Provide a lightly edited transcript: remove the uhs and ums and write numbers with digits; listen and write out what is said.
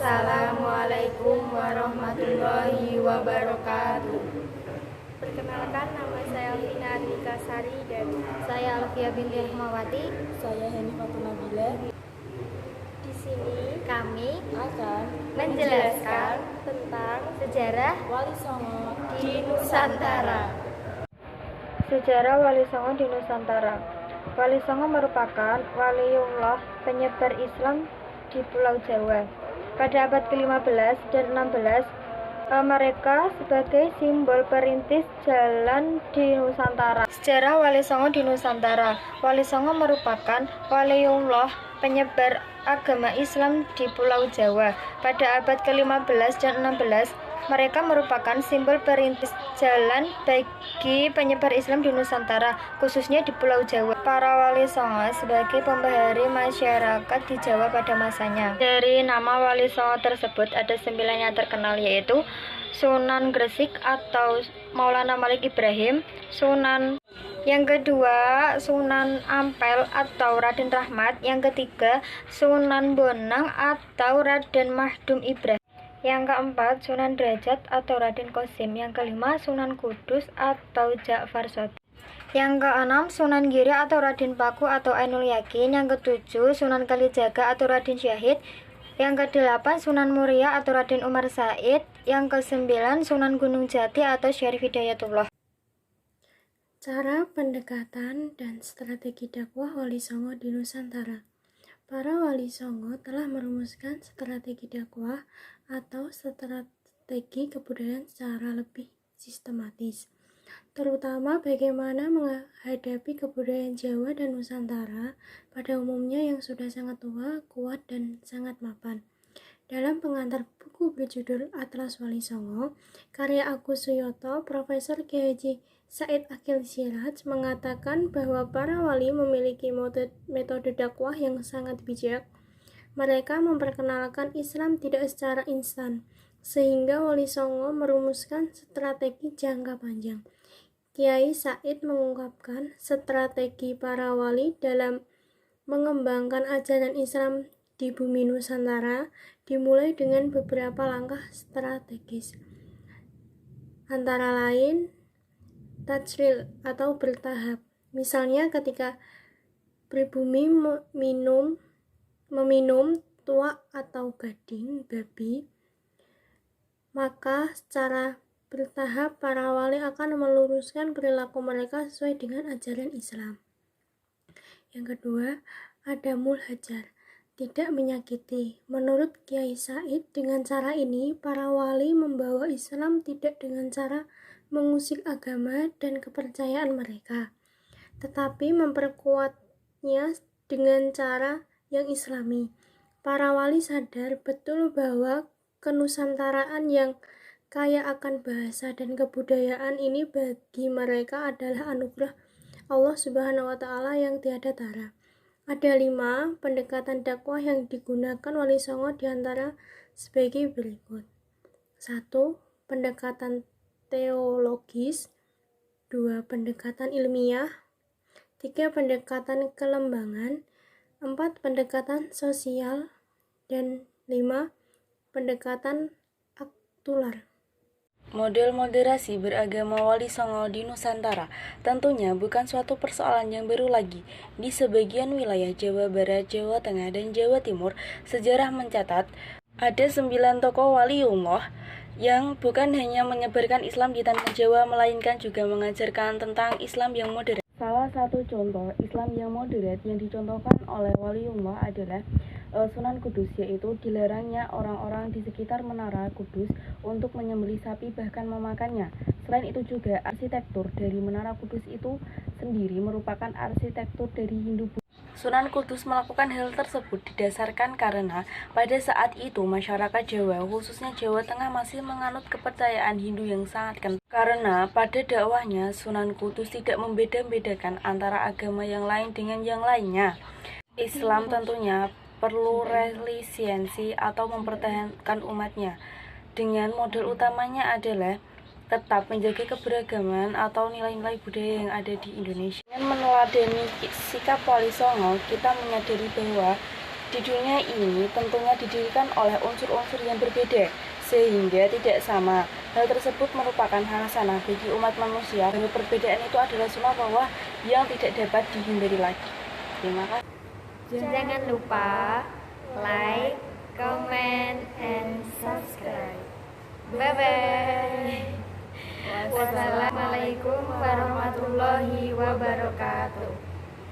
Assalamualaikum warahmatullahi wabarakatuh. Perkenalkan, nama saya Alvina Andika Sari dan Saya Alfia binti Rahmawati. Saya Heni Fatuma Nabila. di sini Kami Akan menjelaskan tentang sejarah Wali Songo di Nusantara. Sejarah Wali Songo di Nusantara. Wali Songo merupakan waliullah penyebar Islam di Pulau Jawa. Pada abad ke-15 dan 16, mereka sebagai simbol perintis jalan di Nusantara. Sejarah Wali Songo di Nusantara. Wali Songo merupakan waliullah penyebar agama Islam di Pulau Jawa. Pada abad ke-15 dan 16, mereka merupakan simbol perintis jalan bagi penyebar Islam di Nusantara, khususnya di Pulau Jawa. Para Wali Songo sebagai pembahari masyarakat di Jawa pada masanya. Dari nama Wali Songo tersebut ada 9 yang terkenal, yaitu Sunan Gresik atau Maulana Malik Ibrahim, Sunan yang kedua Sunan Ampel atau Raden Rahmat, yang ketiga Sunan Bonang atau Raden Mahdum Ibrahim, yang keempat Sunan Derajat atau Raden Qasim, yang kelima Sunan Kudus atau Ja'far Shadiq, yang keenam Sunan Giri atau Raden Paku atau Ainul Yakin, yang ketujuh Sunan Kalijaga atau Raden Syahid, yang kedelapan Sunan Muria atau Raden Umar Said, yang kesembilan Sunan Gunung Jati atau Syarif Hidayatullah. cara pendekatan dan strategi dakwah Wali Songo di Nusantara. Para Wali Songo telah merumuskan strategi dakwah atau strategi kebudayaan secara lebih sistematis, terutama bagaimana menghadapi kebudayaan Jawa dan Nusantara pada umumnya yang sudah sangat tua, kuat, dan sangat mapan. Dalam pengantar buku berjudul Atlas Wali Songo, karya Agus Suyoto, Profesor Kiai Haji Said Akil Siraj mengatakan bahwa para wali memiliki metode dakwah yang sangat bijak. Mereka memperkenalkan Islam tidak secara instan, sehingga Wali Songo merumuskan strategi jangka panjang. Kiai Said mengungkapkan strategi para wali dalam mengembangkan ajaran Islam di bumi Nusantara dimulai dengan beberapa langkah strategis, antara lain tajril atau bertahap. Misalnya ketika pribumi meminum tuak atau gading babi, maka secara bertahap para wali akan meluruskan perilaku mereka sesuai dengan ajaran Islam. Yang kedua, adamul hajar, tidak menyakiti. Menurut Kiai Said, dengan cara ini para wali membawa Islam tidak dengan cara mengusik agama dan kepercayaan mereka, tetapi memperkuatnya dengan cara yang islami. Para wali sadar betul bahwa kenusantaraan yang kaya akan bahasa dan kebudayaan ini bagi mereka adalah anugerah Allah Subhanahu wa Ta'ala yang tiada tara. Ada 5 pendekatan dakwah yang digunakan Wali Songo diantara sebagai berikut. 1. Pendekatan teologis. 2. Pendekatan ilmiah. 3. Pendekatan kelembangan. 4. Pendekatan sosial. Dan 5. Pendekatan aktular. Model moderasi beragama Wali Songo di Nusantara tentunya bukan suatu persoalan yang baru lagi. Di sebagian wilayah Jawa Barat, Jawa Tengah, dan Jawa Timur, sejarah mencatat ada 9 tokoh waliullah yang bukan hanya menyebarkan Islam di tanah Jawa, melainkan juga mengajarkan tentang Islam yang moderat. Salah satu contoh Islam yang moderat yang dicontohkan oleh waliullah adalah Sunan Kudus, yaitu dilarangnya orang-orang di sekitar Menara Kudus untuk menyembelih sapi bahkan memakannya. Selain itu juga arsitektur dari Menara Kudus itu sendiri merupakan arsitektur dari Hindu. Sunan Kudus melakukan hal tersebut didasarkan karena pada saat itu masyarakat Jawa, khususnya Jawa Tengah, masih menganut kepercayaan Hindu yang sangat kental. Karena pada dakwahnya Sunan Kudus tidak membeda-bedakan antara agama yang lain dengan yang lainnya. Islam tentunya perlu resiliensi atau mempertahankan umatnya, dengan modal utamanya adalah tetap menjaga keberagaman atau nilai-nilai budaya yang ada di Indonesia. Dengan meneladani sikap Wali Songo, kita menyadari bahwa di Judulnya ini tentunya didirikan oleh unsur-unsur yang berbeda, sehingga tidak sama. Hal tersebut merupakan hal hasanah bagi umat manusia, bahwa perbedaan itu adalah sunatullah yang tidak dapat dihindari lagi. Terima kasih. Jangan lupa like, comment, and subscribe. Bye-bye. Wassalamualaikum warahmatullahi wabarakatuh.